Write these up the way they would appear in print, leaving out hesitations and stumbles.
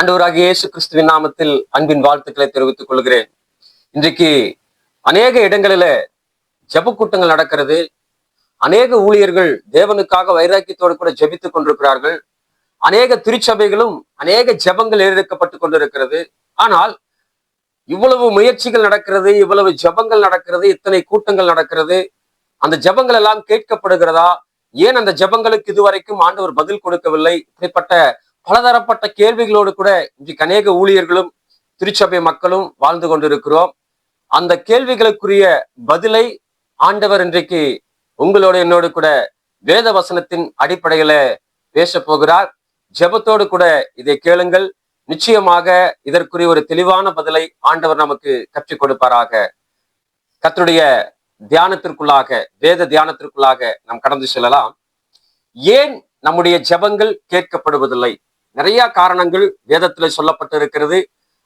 ஆண்டவராகிய இயேசு கிறிஸ்துவின் நாமத்தில் அன்பின் வாழ்த்துக்களை தெரிவித்துக் கொள்கிறேன். இன்றைக்கு அநேக இடங்களில ஜெப கூட்டங்கள் நடக்கிறது. அநேக ஊழியர்கள் தேவனுக்காக வைராக்கியத்தோடு கூட ஜெபித்துக் கொண்டிருக்கிறார்கள். அநேக திருச்சபைகளும் அநேக ஜெபங்கள் ஏறெடுக்கப்பட்டுக் கொண்டிருக்கிறது. ஆனால் இவ்வளவு முயற்சிகள் நடக்கிறது, இவ்வளவு ஜெபங்கள் நடக்கிறது, இத்தனை கூட்டங்கள் நடக்கிறது. அந்த ஜெபங்கள் எல்லாம் கேட்கப்படுகிறதா? ஏன் அந்த ஜெபங்களுக்கு இதுவரைக்கும் ஆண்டவர் பதில் கொடுக்கவில்லை? இப்படிப்பட்ட பலதரப்பட்ட கேள்விகளோடு கூட இன்றைக்கு அநேக ஊழியர்களும் திருச்சபை மக்களும் வாழ்ந்து கொண்டிருக்கிறோம். அந்த கேள்விகளுக்குரிய பதிலை ஆண்டவர் இன்றைக்கு உங்களோட என்னோடு கூட வேத வசனத்தின் அடிப்படையில பேச போகிறார். ஜெபத்தோடு கூட இதை கேளுங்கள். நிச்சயமாக இதற்குரிய ஒரு தெளிவான பதிலை ஆண்டவர் நமக்கு கற்றுக் கொடுப்பாராக. கர்த்தருடைய தியானத்திற்குள்ளாக, வேத தியானத்திற்குள்ளாக நாம் கடந்து செல்லலாம். ஏன் நம்முடைய ஜெபங்கள் கேட்கப்படுவதில்லை? நிறைய காரணங்கள் வேதத்துல சொல்லப்பட்டிருக்கிறது.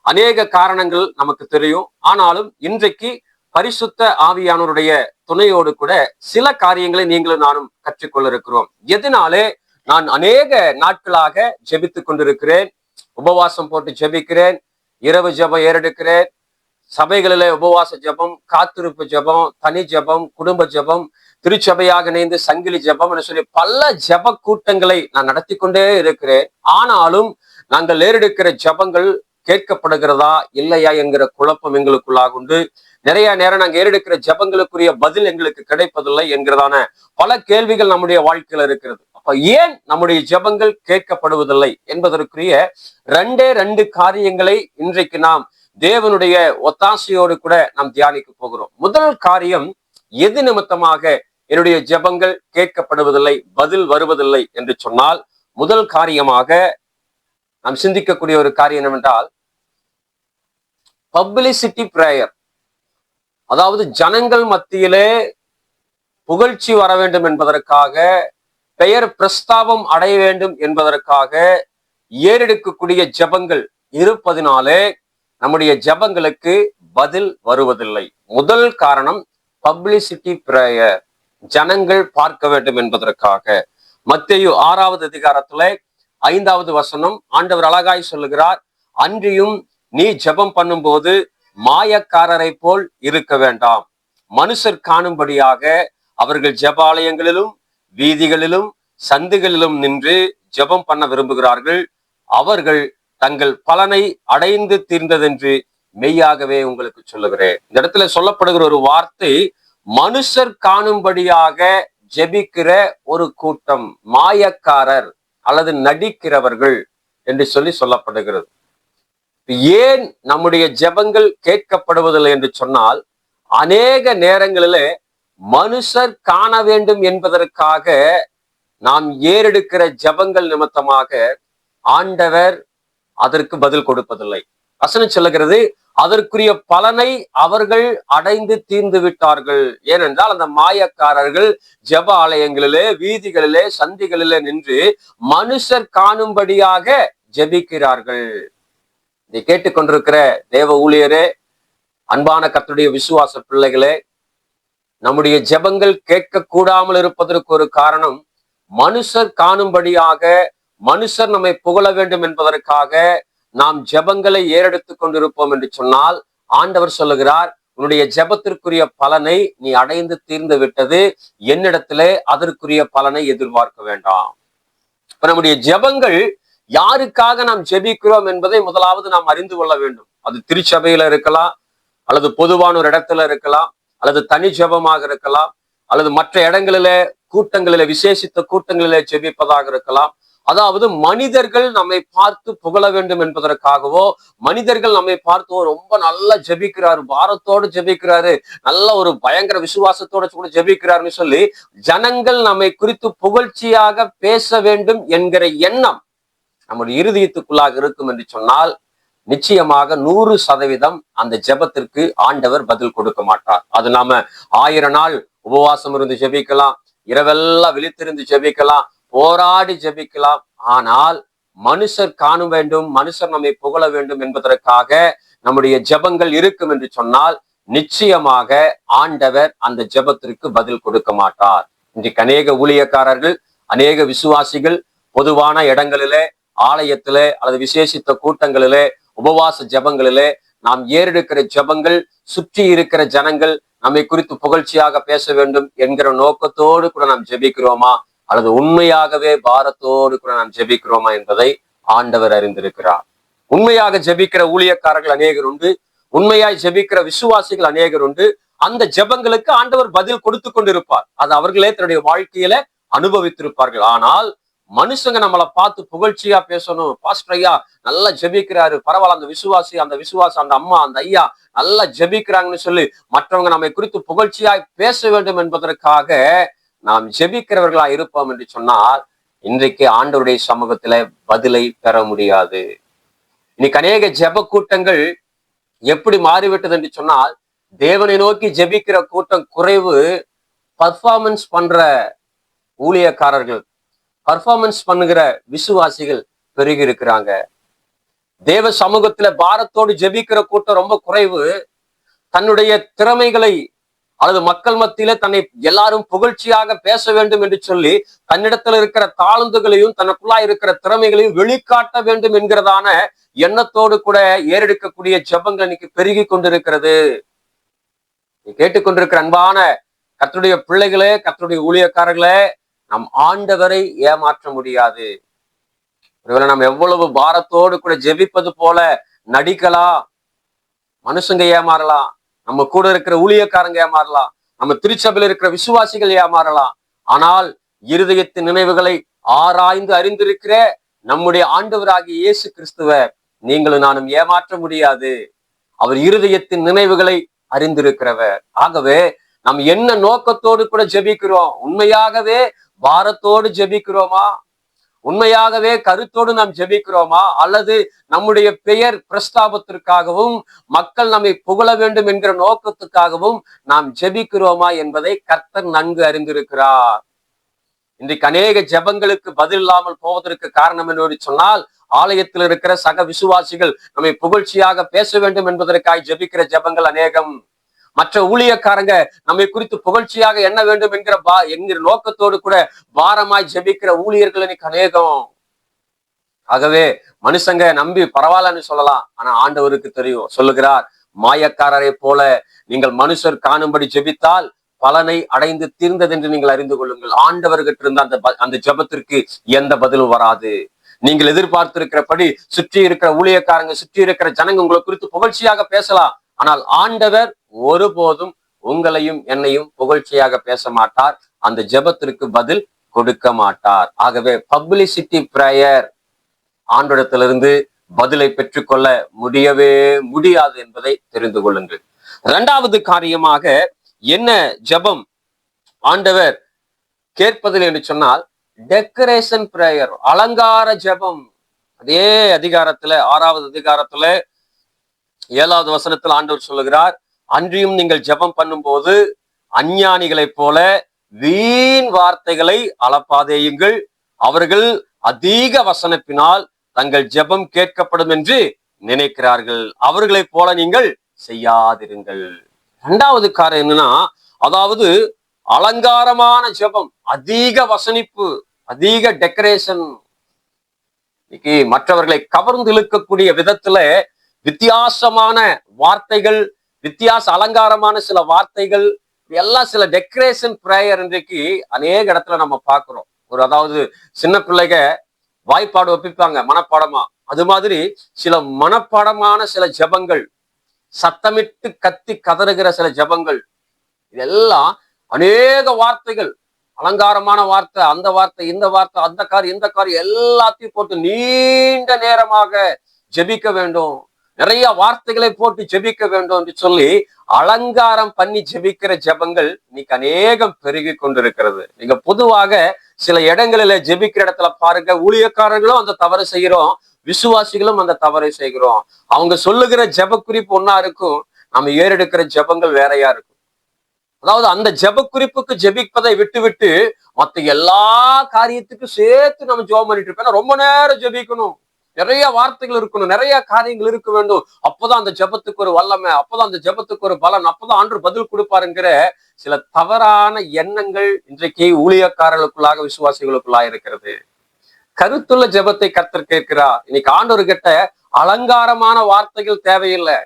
அநேக காரணங்கள் நமக்கு தெரியும். ஆனாலும் இன்றைக்கு பரிசுத்த ஆவியானவருடைய துணையோடு கூட சில காரியங்களை நீங்களும் நானும் கற்றுக்கொள்ள இருக்கிறோம். எதனாலே நான் அநேக நாட்களாக ஜெபித்துக் கொண்டிருக்கிறேன், உபவாசம் போட்டு ஜெபிக்கிறேன், இரவு ஜெபம் ஏறெடுக்கிறேன், சபைகளிலே உபவாச ஜெபம், காத்திருப்பு ஜெபம், தனி ஜெபம், குடும்ப ஜெபம், திருச்சபையாக இணைந்து சங்கிலி ஜெபம் என்று சொல்லி பல ஜெப கூட்டங்களை நான் நடத்தி கொண்டே இருக்கிறேன். ஆனாலும் நாங்கள் ஏறெடுக்கிற ஜெபங்கள் கேட்கப்படுகிறதா இல்லையா என்கிற குழப்பம் எங்களுக்குள்ளாக உண்டு. நிறைய நேரம் நாங்கள் ஏறெடுக்கிற ஜெபங்களுக்குரிய பதில் எங்களுக்கு கிடைப்பதில்லை என்கிறதான பல கேள்விகள் நம்முடைய வாழ்க்கையில இருக்கிறது. அப்ப ஏன் நம்முடைய ஜெபங்கள் கேட்கப்படுவதில்லை என்பதற்குரிய ரெண்டு காரியங்களை இன்றைக்கு நாம் தேவனுடைய ஒத்தாசையோடு கூட நாம் தியானிக்க போகிறோம். முதல் காரியம், எது நிமித்தமாக என்னுடைய ஜெபங்கள் கேட்கப்படுவதில்லை, பதில் வருவதில்லை என்று சொன்னால், முதல் காரியமாக நாம் சிந்திக்கக்கூடிய ஒரு காரியம் என்னவென்றால் பப்ளிசிட்டி பிரேயர். அதாவது ஜனங்கள் மத்தியிலே புகழ்ச்சி வர வேண்டும் என்பதற்காக, பெயர் பிரஸ்தாபம் அடைய வேண்டும் என்பதற்காக ஏறெடுக்கக்கூடிய ஜெபங்கள் இருப்பதினாலே நம்முடைய ஜெபங்களுக்கு பதில் வருவதில்லை. முதல் காரணம் பப்ளிசிட்டி பிரேயர், ஜனங்கள் பார்க்க வேண்டும் என்பதற்காக. மத்தேயு 6வது அதிகாரத்துல 5வது வசனம் ஆண்டவர் அழகாய் சொல்லுகிறார், அன்றியும் நீ ஜெபம் பண்ணும்போது மாயக்காரரை போல் இருக்க வேண்டாம், மனுஷர் காணும்படியாக அவர்கள் ஜெபாலயங்களிலும் வீதிகளிலும் சந்துகளிலும் நின்று ஜெபம் பண்ண விரும்புகிறார்கள், அவர்கள் தங்கள் பலனை அடைந்து தீர்ந்ததென்று மெய்யாகவே உங்களுக்கு சொல்லுகிறேன். இந்த இடத்துல சொல்லப்படுகிற ஒரு வார்த்தை, மனுஷர் காணும்படியாக ஜெபிக்கிற ஒரு கூட்டம், மாயக்காரர் அல்லது நடிக்கிறவர்கள் என்று சொல்லப்படுகிறது. ஏன் நம்முடைய ஜெபங்கள் கேட்கப்படுவதில்லை என்று சொன்னால், அநேக நேரங்களிலே மனுஷர் காண வேண்டும் என்பதற்காக நாம் ஏறெடுக்கிற ஜெபங்கள் நிமித்தமாக ஆண்டவர் அதற்கு பதில் கொடுப்பதில்லை. வசனம் சொல்லுகிறது, அதற்குரிய பலனை அவர்கள் அடைந்து தீர்ந்து விட்டார்கள். ஏனென்றால் அந்த மாயக்காரர்கள் ஜெப ஆலயங்களிலே வீதிகளிலே சந்திகளிலே நின்று மனுஷர் காணும்படியாக ஜெபிக்கிறார்கள். இதை கேட்டுக்கொண்டிருக்கிற தேவ ஊழியரே, அன்பான கர்த்தருடைய விசுவாச பிள்ளைகளே, நம்முடைய ஜெபங்கள் கேட்க கூடாமல் இருப்பதற்கு ஒரு காரணம், மனுஷர் காணும்படியாக, மனுஷர் நம்மை புகழ வேண்டும் என்பதற்காக நாம் ஜெபங்களை ஏறெடுத்துக் கொண்டிருப்போம் என்று சொன்னால், ஆண்டவர் சொல்லுகிறார், உன்னுடைய ஜெபத்திற்குரிய பலனை நீ அடைந்து தீர்ந்து விட்டது, என்னிடத்திலே அதற்குரிய பலனை எதிர்பார்க்க வேண்டாம். இப்ப நம்முடைய ஜெபங்கள் யாருக்காக நாம் ஜெபிக்கிறோம் என்பதை முதலாவது நாம் அறிந்து கொள்ள வேண்டும். அது திருச்சபையில இருக்கலாம், அல்லது பொதுவான ஒரு இடத்துல இருக்கலாம், அல்லது தனி ஜெபமாக இருக்கலாம், அல்லது மற்ற இடங்களிலே கூட்டங்களிலே விசேஷித்த கூட்டங்களிலே ஜெபிப்பதாக இருக்கலாம். அதாவது மனிதர்கள் நம்மை பார்த்து புகழ வேண்டும் என்பதற்காகவோ, மனிதர்கள் நம்மை பார்த்து ரொம்ப நல்லா ஜெபிக்கிறாரு, பாரத்தோடு ஜெபிக்கிறாரு, நல்ல ஒரு பயங்கர விசுவாசத்தோட கூட ஜெபிக்கிறாருன்னு சொல்லி ஜனங்கள் நம்மை குறித்து புகழ்ச்சியாக பேச வேண்டும் என்கிற எண்ணம் நம்முடைய இருதயத்துக்குள்ளாக இருக்கும் என்று சொன்னால், நிச்சயமாக 100% அந்த ஜெபத்திற்கு ஆண்டவர் பதில் கொடுக்க மாட்டார். அது நாம 1000 நாள் உபவாசம் இருந்து ஜெபிக்கலாம், இரவெல்லாம் விழித்திருந்து ஜெபிக்கலாம், போராடி ஜெபிக்கலாம். ஆனால் மனுஷர் காண வேண்டும், மனுஷர் நம்மை புகழ வேண்டும் என்பதற்காக நம்முடைய ஜெபங்கள் இருக்கும் என்று சொன்னால், நிச்சயமாக ஆண்டவர் அந்த ஜெபத்திற்கு பதில் கொடுக்க மாட்டார். இன்றைக்கு அநேக ஊழியக்காரர்கள், அநேக விசுவாசிகள் பொதுவான இடங்களிலே ஆலயத்திலே அல்லது விசேஷித்த கூட்டங்களிலே, உபவாச ஜெபங்களிலே நாம் ஏறெடுக்கிற ஜெபங்கள் சுற்றி இருக்கிற ஜனங்கள் நம்மை குறித்து புகழ்ச்சியாக பேச வேண்டும் என்கிற நோக்கத்தோடு கூட நாம் ஜெபிக்கிறோமா, அல்லது உண்மையாகவே பாரத்தோடு கூட நாம் ஜெபிக்கிறோமா என்பதை ஆண்டவர் அறிந்திருக்கிறார். உண்மையாக ஜெபிக்கிற ஊழியக்காரர்கள் அநேகர் உண்டு, உண்மையாய் ஜெபிக்கிற விசுவாசிகள் அநேகர் உண்டு. அந்த ஜெபங்களுக்கு ஆண்டவர் பதில் கொடுத்து கொண்டிருப்பார். அது அவர்களே தன்னுடைய வாழ்க்கையில அனுபவித்திருப்பார்கள். ஆனால் மனுஷங்க நம்மளை பார்த்து புகழ்ச்சியா பேசணும், பாஸ்டர் ஐயா நல்லா ஜெபிக்கிறாரு, பரவாயில்ல, அந்த விசுவாசம் அந்த அம்மா அந்த ஐயா நல்லா ஜெபிக்கிறாங்கன்னு சொல்லி மற்றவங்க நம்மை குறித்து புகழ்ச்சியாய் பேச வேண்டும் என்பதற்காக நாம் ஜெபிக்கிறவர்களா இருப்போம் என்று சொன்னால் இன்றைக்கு ஆண்டவருடைய சமூகத்துல பதிலை பெற முடியாது. இன்னைக்கு அநேக ஜெப கூட்டங்கள் எப்படி மாறிவிட்டது என்று சொன்னால், தேவனை நோக்கி ஜெபிக்கிற கூட்டம் குறைவு, பர்ஃபார்மன்ஸ் பண்ற ஊழியக்காரர்கள், பர்ஃபார்மன்ஸ் பண்ணுகிற விசுவாசிகள் பெருகி இருக்கிறாங்க. தேவ சமூகத்துல பாரத்தோடு ஜெபிக்கிற கூட்டம் ரொம்ப குறைவு. தன்னுடைய திறமைகளை அல்லது மக்கள் மத்தியில தன்னை எல்லாரும் புகழ்ச்சியாக பேச வேண்டும் என்று சொல்லி தன்னிடத்துல இருக்கிற தாளந்துகளையும் தனக்குள்ளா இருக்கிற திறமைகளையும் வெளிக்காட்ட வேண்டும் என்கிறதான எண்ணத்தோடு கூட ஏறெடுக்கக்கூடிய ஜெபங்கள் இன்னைக்கு பெருகி கொண்டிருக்கிறது. கேட்டுக்கொண்டிருக்கிற அன்பான கர்த்தருடைய பிள்ளைகளே, கர்த்தருடைய ஊழியக்காரர்களே, நம் ஆண்டவரை ஏமாற்ற முடியாது. ஒருவேளை நாம் எவ்வளவு பாரத்தோடு கூட ஜெபிப்பது போல நடிக்கலாம், மனுஷங்க ஏமாறலாம், நம்ம கூட இருக்கிற ஊழியக்காரங்க ஏமாறலாம், நம்ம திருச்சபையில் இருக்கிற விசுவாசிகள் ஏமாறலாம். ஆனால் இருதயத்தின் நினைவுகளை ஆராய்ந்து அறிந்திருக்கிற நம்முடைய ஆண்டவராகிய இயேசு கிறிஸ்துவ நீங்களும் நானும் ஏமாற்ற முடியாது. அவர் இருதயத்தின் நினைவுகளை அறிந்திருக்கிறவர். ஆகவே நாம் என்ன நோக்கத்தோடு கூட ஜெபிக்கிறோம்? உண்மையாகவே பாரத்தோடு ஜெபிக்கிறோமா? உண்மையாகவே கருத்தோடு நாம் ஜெபிக்கிறோமா? அல்லது நம்முடைய பெயர் பிரஸ்தாபத்திற்காகவும் மக்கள் நம்மை புகழ வேண்டும் என்கிற நோக்கத்துக்காகவும் நாம் ஜெபிக்கிறோமா என்பதை கர்த்தர் நன்கு அறிந்திருக்கிறார். இன்றைக்கு அநேக ஜெபங்களுக்கு பதில் இல்லாமல் போவதற்கு காரணம் என்று சொன்னால், ஆலயத்தில் இருக்கிற சக விசுவாசிகள் நம்மை புகழ்ச்சியாக பேச வேண்டும் என்பதற்காக ஜெபிக்கிற ஜெபங்கள் அநேகம். மற்ற ஊழியக்காரங்க நம்மை குறித்து புகழ்ச்சியாக எண்ண வேண்டும் என்கிற நோக்கத்தோடு கூட பாரமாய் ஜெபிக்கிற ஊழியர்கள் இன்னைக்கு அநேகம். ஆகவே மனுஷங்க நம்பி பரவாயில்லன்னு சொல்லலாம், ஆனா ஆண்டவருக்கு தெரியும். சொல்லுகிறார், மாயக்காரரை போல நீங்கள் மனுஷர் காணும்படி ஜெபித்தால் பலனை அடைந்து தீர்ந்தது என்று நீங்கள் அறிந்து கொள்ளுங்கள். ஆண்டவர்கிட்ட இருந்த அந்த ஜெபத்திற்கு எந்த பதிலும் வராது. நீங்கள் எதிர்பார்த்திருக்கிறபடி சுற்றி இருக்கிற ஊழியக்காரங்க, சுற்றி இருக்கிற ஜனங்க உங்களை குறித்து புகழ்ச்சியாக பேசலாம், ஆனால் ஆண்டவர் ஒருபோதும் உங்களையும் என்னையும் புகழ்ச்சியாக பேச மாட்டார். அந்த ஜெபத்திற்கு பதில் கொடுக்க மாட்டார். ஆகவே பப்ளிசிட்டி பிரேயர் ஆண்டவரிடத்திலிருந்து பதிலை பெற்றுக்கொள்ள முடியவே முடியாது என்பதை தெரிந்து கொள்ளுங்கள். இரண்டாவது காரியமாக என்ன ஜெபம் ஆண்டவர் கேட்பதில் என்று சொன்னால், டெக்கரேஷன் பிரேயர், அலங்கார ஜெபம். அதே அதிகாரத்துல 6வது அதிகாரத்துல 7வது வசனத்தில் ஆண்டவர் சொல்லுகிறார், அன்றியும் நீங்கள் ஜெபம் பண்ணும் போது அஞ்ஞானிகளைப் போல வீண் வார்த்தைகளை அளப்பாதேயுங்கள், அவர்கள் அதிக வசனத்தினால் தங்கள் ஜெபம் கேட்கப்படும் என்று நினைக்கிறார்கள், அவர்களைப் போல நீங்கள் செய்யாதிருங்கள். இரண்டாவது காரியம் என்னன்னா, அதாவது அலங்காரமான ஜெபம், அதிக வசனிப்பு, அதிக டெக்கரேஷன். இன்னைக்கு மற்றவர்களை கவர்ந்து இழுக்கக்கூடிய விதத்துல வித்தியாசமான வார்த்தைகள், அலங்காரமான சில வார்த்தைகள், எல்லாம் சில டெக்கரேஷன் பிரேயர் இன்றைக்கு அநேக இடத்துல நம்ம பார்க்கிறோம். அதாவது சின்ன பிள்ளைங்க வாய்ப்பாடு ஒப்பிப்பாங்க மனப்பாடமா, அது மாதிரி சில மனப்பாடமான சில ஜெபங்கள், சத்தமிட்டு கத்தி கதறுகிற சில ஜெபங்கள், இதெல்லாம் அநேக வார்த்தைகள், அலங்காரமான வார்த்தை, அந்த வார்த்தை இந்த வார்த்தை, அந்த காரியம் இந்த காரியம் எல்லாத்தையும் போட்டு நீண்ட நேரமாக ஜெபிக்க வேண்டும், நிறைய வார்த்தைகளை போட்டு ஜெபிக்க வேண்டும் என்று சொல்லி அலங்காரம் பண்ணி ஜெபிக்கிற ஜெபங்கள் இன்னைக்கு அநேகம் பெருகி கொண்டிருக்கிறது. நீங்க பொதுவாக சில இடங்களில ஜெபிக்கிற இடத்துல பாருங்க, ஊழியக்காரர்களும் அந்த தவறு செய்கிறோம், விசுவாசிகளும் அந்த தவறை செய்கிறோம். அவங்க சொல்லுகிற ஜெப குறிப்பு ஒன்னா இருக்கும், நம்ம ஏறெடுக்கிற ஜெபங்கள் வேறையா இருக்கும். அதாவது அந்த ஜெப குறிப்புக்கு ஜெபிப்பதை விட்டு மற்ற எல்லா காரியத்துக்கும் சேர்த்து நம்ம ஜெபம் பண்ணிட்டு இருப்போம். ரொம்ப நேரம் ஜெபிக்கணும், நிறைய வார்த்தைகள் இருக்கணும், நிறைய காரியங்கள் இருக்க வேண்டும், அப்பதான் அந்த ஜெபத்துக்கு ஒரு வல்லமை, அப்பதான் அந்த ஜெபத்துக்கு ஒரு பலன், அப்பதான் ஆண்டவர் பதில் கொடுப்பாருங்கிற சில தவறான எண்ணங்கள் இன்றைக்கு ஊழியக்காரர்களுக்குள்ளாக, விசுவாசிகளுக்குள்ளாக இருக்கிறது. கருத்துள்ள ஜெபத்தை கர்த்தர் கேட்கிறார். இன்னைக்கு ஆண்டவர் கிட்ட அலங்காரமான வார்த்தைகள் தேவையில்லை.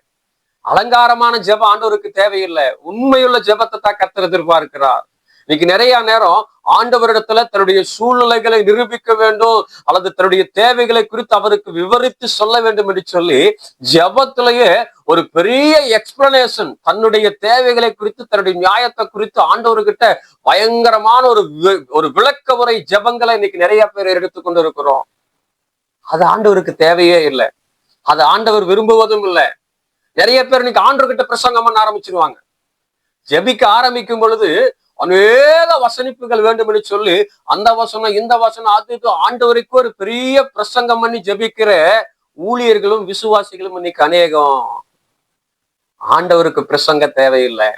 அலங்காரமான ஜெபம் ஆண்டவருக்கு தேவையில்லை. உண்மையுள்ள ஜெபத்தை தான் கர்த்தர் எதிர்பார்க்கிறார். இன்னைக்கு நிறைய நேரம் ஆண்டவரிடத்துல தன்னுடைய சூழ்நிலைகளை நிரூபிக்க வேண்டும் அல்லது தன்னுடைய தேவைகளை குறித்து அவருக்கு விவரித்து சொல்ல வேண்டும் என்று சொல்லி ஜெபத்திலேயே ஒரு பெரிய எக்ஸ்பிளனேஷன், தன்னுடைய தேவைகளை குறித்து தன்னுடைய நியாயத்தை குறித்து ஆண்டவர்கிட்ட பயங்கரமான ஒரு விளக்க உரை ஜெபங்களை இன்னைக்கு நிறைய பேர் எடுத்துக்கொண்டு இருக்கிறோம். அது ஆண்டவருக்கு தேவையே இல்லை. அது ஆண்டவர் விரும்புவதும் இல்லை. நிறைய பேர் இன்னைக்கு ஆண்டவர்கிட்ட பிரசங்கம் பண்ண ஆரம்பிச்சிருவாங்க. ஜெபிக்க ஆரம்பிக்கும் பொழுது அநேக வசனிப்புகள் வேண்டும் என்று சொல்லி அந்த வசனம் இந்த வசனம் அது ஆண்டவருக்கு ஒரு பெரிய பிரசங்கம் பண்ணி ஜெபிக்கிற ஊழியர்களும் விசுவாசிகளும் இன்னைக்கு அநேகம். ஆண்டவருக்கு பிரசங்க தேவையில்லை.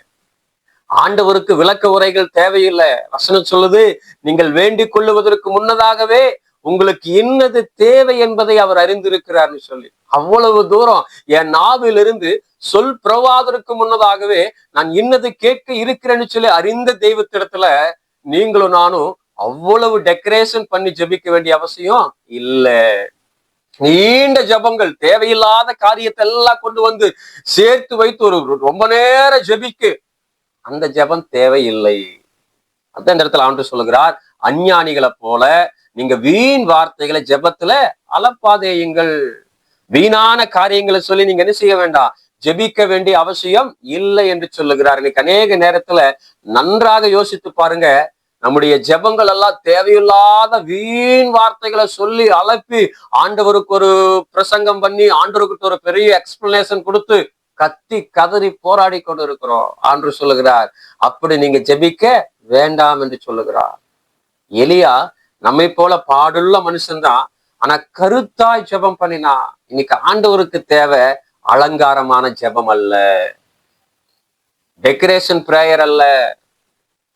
ஆண்டவருக்கு விளக்க உரைகள் தேவையில்லை. வசனம் சொல்லுது, நீங்கள் வேண்டிக் கொள்ளுவதற்கு முன்னதாகவே உங்களுக்கு என்னது தேவை என்பதை அவர் அறிந்திருக்கிறார்னு சொல்லி. அவ்வளவு தூரம் என் நாவிலிருந்து சொல் பிரவாதற்கு முன்னதாகவே நான் இன்னது கேட்க இருக்கிறேன்னு சொல்லி அறிந்த தெய்வத்திடத்துல நீங்களும் நானும் அவ்வளவு டெக்கரேஷன் பண்ணி ஜெபிக்க வேண்டிய அவசியம் இல்லை. நீண்ட ஜபங்கள், தேவையில்லாத காரியத்தை எல்லாம் கொண்டு வந்து சேர்த்து வைத்து ஒரு ரொம்ப நேரம் ஜெபிக்கு, அந்த ஜபம் தேவையில்லை. அந்த இடத்துல ஆண்டு சொல்லுகிறார், அஞ்ஞானிகளை போல நீங்க வீண் வார்த்தைகளை ஜெபத்துல அலப்பாதேயுங்கள். வீணான காரியங்களை சொல்லி நீங்க என்ன செய்ய வேண்டாம், ஜெபிக்க வேண்டிய அவசியம் இல்லை என்று சொல்லுகிறார். இன்னைக்கு அநேக நேரத்துல நன்றாக யோசித்து பாருங்க, நம்முடைய ஜெபங்கள் எல்லாம் தேவையில்லாத வீண் வார்த்தைகளை சொல்லி அலப்பி ஆண்டவருக்கு ஒரு பிரசங்கம் பண்ணி ஆண்டவருக்கு ஒரு பெரிய எக்ஸ்பிளனேஷன் கொடுத்து கத்தி கதறி போராடி கொண்டு இருக்கிறோம். ஆண்டு சொல்லுகிறார், அப்படி நீங்க ஜெபிக்க வேண்டாம் என்று சொல்லுகிறார். எலியா நம்மை போல பாடுள்ள மனுஷன்தான், ஆனா கருத்தாய் ஜெபம் பண்ணினா. இன்னைக்கு ஆண்டவருக்கு தேவை அலங்காரமான ஜெபம் அல்ல, டெக்கரேஷன் பிரேயர் அல்ல.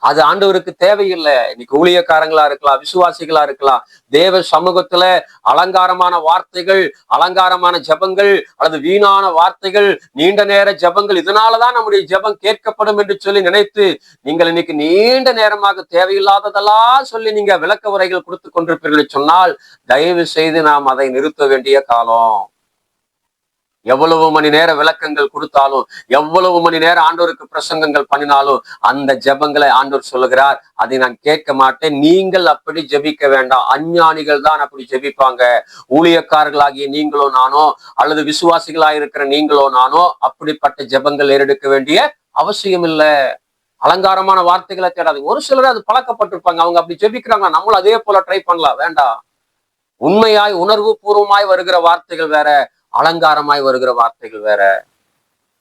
அது ஆண்டவருக்கு தேவையில்லை. இன்னைக்கு ஊழியக்காரங்களா இருக்கலாம், விசுவாசிகளா இருக்கலாம், தேவ சமூகத்துல அலங்காரமான வார்த்தைகள், அலங்காரமான ஜபங்கள் அல்லது வீணான வார்த்தைகள், நீண்ட நேர ஜபங்கள், இதனாலதான் நம்முடைய ஜபம் கேட்கப்படும் என்று சொல்லி நினைத்து நீங்கள் இன்னைக்கு நீண்ட நேரமாக தேவையில்லாததெல்லாம் சொல்லி நீங்க விளக்க உரைகள் கொடுத்து கொண்டிருப்பீர்கள் சொன்னால் தயவு செய்து நாம் அதை நிறுத்த வேண்டிய காலம். எவ்வளவு மணி நேர விளக்கங்கள் கொடுத்தாலும், எவ்வளவு மணி நேரம் ஆண்டவருக்கு பிரசங்கங்கள் பண்ணினாலும் அந்த ஜெபங்களை ஆண்டவர் சொல்லுகிறார், அதை நான் கேட்க மாட்டேன். நீங்கள் அப்படி ஜெபிக்க வேண்டாம். அஞ்ஞானிகள் தான் அப்படி ஜெபிப்பாங்க. ஊழியக்காரர்களாகிய நீங்களோ நானோ அல்லது விசுவாசிகளாக இருக்கிற நீங்களோ நானோ அப்படிப்பட்ட ஜெபங்கள் ஏறெடுக்க வேண்டிய அவசியம் இல்லை. அலங்காரமான வார்த்தைகளை தேடாது. ஒரு சிலர் அது பழக்கப்பட்டிருப்பாங்க, அவங்க அப்படி ஜெபிக்கிறாங்க, நம்மளும் அதே போல ட்ரை பண்ணலாம். வேண்டாம். உண்மையாய் உணர்வு பூர்வமாய் வருகிற வார்த்தைகள் வேற, அலங்காரமாய் வருகிற வார்த்தைகள் வேற.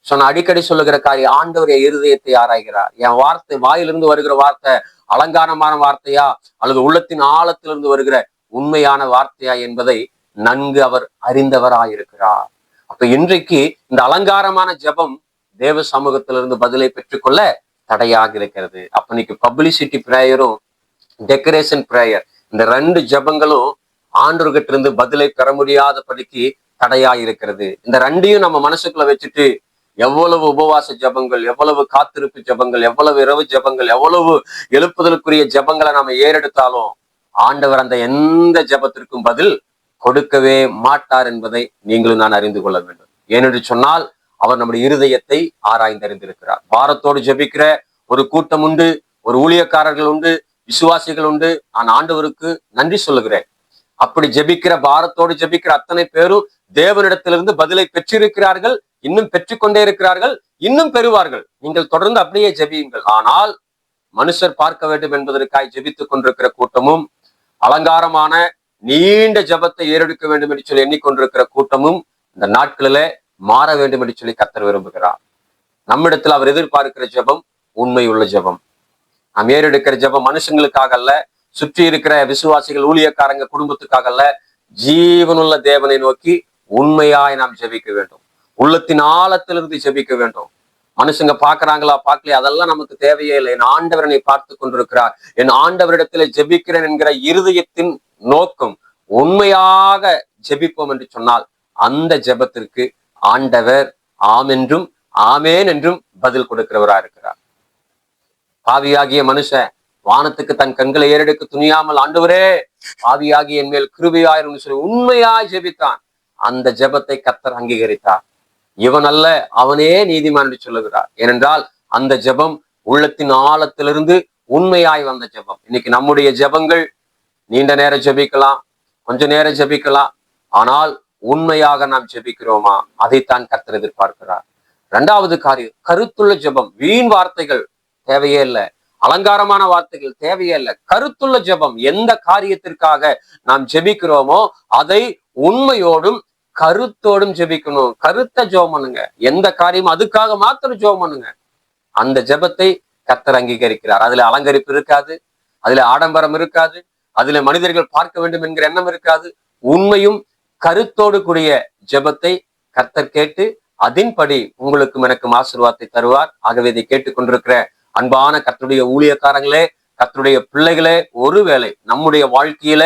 நான் அடிக்கடி சொல்லுகிற காரியம், ஆண்டவர் என் இருதயத்தை ஆராய்கிறார். என் வார்த்தை வாயிலிருந்து வருகிற வார்த்தை அலங்காரமான வார்த்தையா அல்லது உள்ளத்தின் ஆழத்திலிருந்து வருகிற உண்மையான வார்த்தையா என்பதை நன்கு அவர் அறிந்தவராயிருக்கிறார். அப்ப இன்றைக்கு இந்த அலங்காரமான ஜெபம் தேவ சமூகத்திலிருந்து பதிலை பெற்றுக்கொள்ள தடையாக இருக்கிறது. அப்ப இன்னைக்கு பப்ளிசிட்டி பிரேயரும் டெக்கரேஷன் பிரேயர், இந்த ரெண்டு ஜெபங்களும் ஆண்டவர்கிட்ட இருந்து பதிலை பெற முடியாதபடிக்கு தடையா இருக்கிறது. இந்த ரெண்டையும் நம்ம மனசுக்குள்ள வச்சுட்டு எவ்வளவு உபவாச ஜபங்கள், எவ்வளவு காத்திருப்பு ஜபங்கள், எவ்வளவு இரவு ஜபங்கள், எவ்வளவு எழுப்புதலுக்குரிய ஜபங்களை நம்ம ஏறெடுத்தாலும் ஆண்டவர் அந்த எந்த ஜபத்திற்கும் பதில் கொடுக்கவே மாட்டார் என்பதை நீங்களும் நான் அறிந்து கொள்ள வேண்டும். ஏனென்று சொன்னால் அவர் நம்முடைய இருதயத்தை ஆராய்ந்தறிந்திருக்கிறார். பாரத்தோடு ஜபிக்கிற ஒரு கூட்டம் உண்டு, ஒரு ஊழியக்காரர்கள் உண்டு, விசுவாசிகள் உண்டு. நான் ஆண்டவருக்கு நன்றி சொல்லுகிறேன். அப்படி ஜெபிக்கிற, பாரத்தோடு ஜெபிக்கிற அத்தனை பேரும் தேவனிடத்திலிருந்து பதிலை பெற்றிருக்கிறார்கள், இன்னும் பெற்றுக்கொண்டே இருக்கிறார்கள், இன்னும் பெறுவார்கள். நீங்கள் தொடர்ந்து அப்படியே ஜெபியுங்கள். ஆனால் மனுஷர் பார்க்க வேண்டும் என்பதற்காக ஜெபித்துக் கொண்டிருக்கிற கூட்டமும், அலங்காரமான நீண்ட ஜபத்தை ஏறெடுக்க வேண்டும் என்று சொல்லி எண்ணிக்கொண்டிருக்கிற கூட்டமும் இந்த நாட்களில மாற வேண்டும் என்று சொல்லி கர்த்தர் விரும்புகிறார். நம்மிடத்தில் அவர் எதிர்பார்க்கிற ஜபம் உண்மையுள்ள ஜபம். நாம் ஏறெடுக்கிற ஜபம் மனுஷங்களுக்காக அல்ல, சுற்றி இருக்கிற விசுவாசிகள் ஊழியக்காரங்க குடும்பத்துக்காக அல்ல, ஜீவனுள்ள தேவனை நோக்கி உண்மையாய் நாம் ஜெபிக்க வேண்டும். உள்ளத்தின் ஆழத்திலிருந்து ஜெபிக்க வேண்டும். மனுஷங்க பாக்குறாங்களா பார்க்கலையா அதெல்லாம் நமக்கு தேவையே இல்லை. என் ஆண்டவரனை பார்த்து கொண்டிருக்கிறார், என் ஆண்டவரிடத்துல ஜெபிக்கிறேன் என்கிற இருதயத்தின் நோக்கம் உண்மையாக ஜெபிப்போம் என்று சொன்னால் அந்த ஜெபத்திற்கு ஆண்டவர் ஆம் என்றும் ஆமேன் என்றும் பதில் கொடுக்கிறவரா இருக்கிறார். பாவியாகிய மனுஷன் வானத்துக்கு தன் கண்களை ஏறெடுக்க துணியாமல், ஆண்டவரே பாவியாகி என் மேல் கிருபையாயிரும் சொல்லி உண்மையாய் ஜெபித்தான். அந்த ஜெபத்தை கர்த்தர் அங்கீகரித்தார். இவன் அல்ல, அவனே நீதிமான் என்று சொல்லுகிறார். ஏனென்றால் அந்த ஜெபம் உள்ளத்தின் ஆழத்திலிருந்து உண்மையாய் வந்த ஜெபம். இன்னைக்கு நம்முடைய ஜெபங்கள் நீண்ட நேரம் ஜெபிக்கலாம், கொஞ்ச நேரம் ஜெபிக்கலாம், ஆனால் உண்மையாக நாம் ஜெபிக்கிறோமா? அதைத்தான் கர்த்தர் எதிர்பார்க்கிறார். இரண்டாவது காரியம், கருத்துள்ள ஜெபம். வீண் வார்த்தைகள் தேவையே இல்லை, அலங்காரமான வார்த்தைகள் தேவையே இல்லை. கருத்துள்ள ஜெபம். எந்த காரியத்திற்காக நாம் ஜெபிக்கிறோமோ அதை உண்மையோடும் கருத்தோடும் ஜெபிக்கணும். கருத்த ஜெபம் பண்ணுங்க. எந்த காரியம் அதுக்காக மாத்திரம் ஜெபம் பண்ணுங்க. அந்த ஜெபத்தை கர்த்தர் அங்கீகரிக்கிறார். அதுல அலங்கரிப்பு இருக்காது, அதுல ஆடம்பரம் இருக்காது, அதுல மனிதர்கள் பார்க்க வேண்டும் என்கிற எண்ணம் இருக்காது. உண்மையும் கருத்தோடு கூடிய ஜெபத்தை கர்த்தர் கேட்டு அதன்படி உங்களுக்கும் எனக்கும் ஆசீர்வாதத்தை தருவார். ஆகவே இதை கேட்டுக்கொண்டிருக்கிற அன்பான கர்த்தருடைய ஊழியக்காரங்களே, கர்த்தருடைய பிள்ளைகளே, ஒருவேளை நம்முடைய வாழ்க்கையில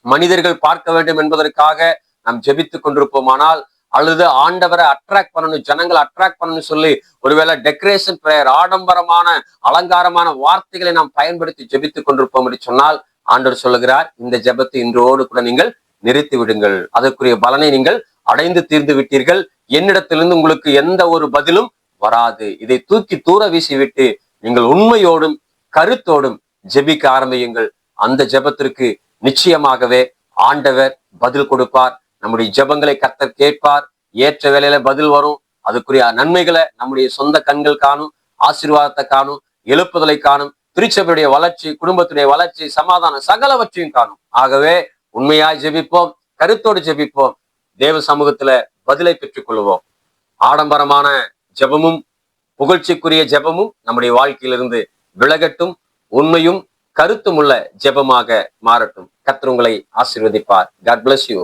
மனிதர்கள் பார்க்க வேண்டும் என்பதற்காக நாம் ஜெபித்துக் கொண்டிருப்போமானால், அல்லது ஆண்டவரை அட்ராக்ட் பண்ணணும், ஜனங்களை அட்ராக்ட் பண்ணணும்னு சொல்லி ஒருவேளை டெக்கரேஷன் பிரேயர், ஆடம்பரமான அலங்காரமான வார்த்தைகளை நாம் பயன்படுத்தி ஜெபித்துக் கொண்டிருப்போம் என்று சொன்னால், ஆண்டவர் சொல்லுகிறார், இந்த ஜெபத்தை இன்றோடு கூட நீங்கள் நிறுத்தி விடுங்கள். அதற்குரிய பலனை நீங்கள் அடைந்து தீர்ந்து விட்டீர்கள். என்னிடத்திலிருந்து உங்களுக்கு எந்த ஒரு பதிலும் வராது. இதை தூக்கி தூர வீசிவிட்டு நீங்கள் உண்மையோடும் கருத்தோடும் ஜெபிக்க ஆரம்பியுங்கள். அந்த ஜெபத்திற்கு நிச்சயமாகவே ஆண்டவர் பதில் கொடுப்பார். நம்முடைய ஜெபங்களை கர்த்தர் கேட்பார். ஏற்ற வேளையில பதில் வரும். அதுக்குரிய நன்மைகளை நம்முடைய சொந்த கண்கள் காணும், ஆசீர்வாதத்தை காணும், எழுப்புதலை காணும், திருச்சபையுடைய வளர்ச்சி, குடும்பத்துடைய வளர்ச்சி, சமாதானம், சகலவற்றையும் காணும். ஆகவே உண்மையாய் ஜெபிப்போம், கருத்தோடு ஜெபிப்போம், தேவ சமூகத்துல பதிலை பெற்றுக் கொள்வோம். ஆடம்பரமான ஜெபமும் புகழ்ச்சிக்குரிய ஜெபமும் நம்முடைய வாழ்க்கையிலிருந்து விலகட்டும். உண்மையும் கருத்தும் உள்ள ஜெபமாக மாறட்டும். கர்த்தர் உங்களை ஆசீர்வதிப்பார். God bless you.